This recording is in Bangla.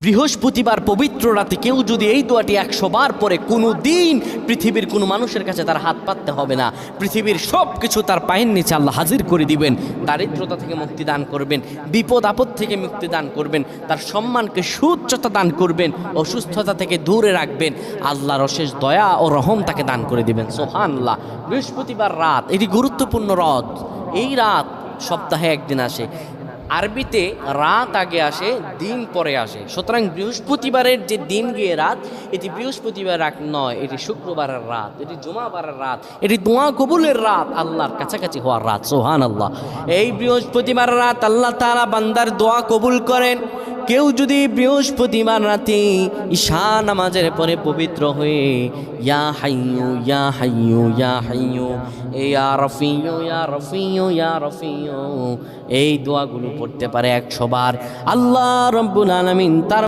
বৃহস্পতিবার পবিত্র রাতে কেউ যদি এই দোয়াটি 100 বার পরে কোনো দিন পৃথিবীর কোনো মানুষের কাছে তার হাত পাততে হবে না, পৃথিবীর সব কিছু তার পায়ের নিচে আল্লাহ হাজির করে দিবেন। দারিদ্রতা থেকে মুক্তি দান করবেন, বিপদ আপদ থেকে মুক্তি দান করবেন, তার সম্মানকে সুউচ্চতা দান করবেন, অসুস্থতা থেকে দূরে রাখবেন, আল্লাহর অশেষ দয়া ও রহম তাকে দান করে দিবেন। সুবহানাল্লাহ। বৃহস্পতিবার রাত এটি গুরুত্বপূর্ণ রাত। এই রাত সপ্তাহে একদিন আসে। আরবিতে রাত আগে আসে, দিন পরে আসে। সুতরাং বৃহস্পতিবারের যে দিন গিয়ে রাত, এটি বৃহস্পতিবার রাত নয়, এটি শুক্রবারের রাত, এটি জুমাবারের রাত, এটি দোয়া কবুলের রাত, আল্লাহর কাছাকাছি হওয়ার রাত। সুবহানাল্লাহ। এই বৃহস্পতিবার রাত আল্লাহ তাআলা বান্দার দোয়া কবুল করেন। কেউ যদি বৃহস্পতিবার রাতে ঈশা নামাজের পরে পবিত্র হয়ে ইয়া হাইয়ু ইয়া হাইয়ু ইয়া হাইয়ু ইয়া রফিয়ু ইয়া রফিয়ু ইয়া রফিয়ু এই দোয়াগুলো পড়তে পারে 100 বার, আল্লাহ রাব্বুল আলামিন তার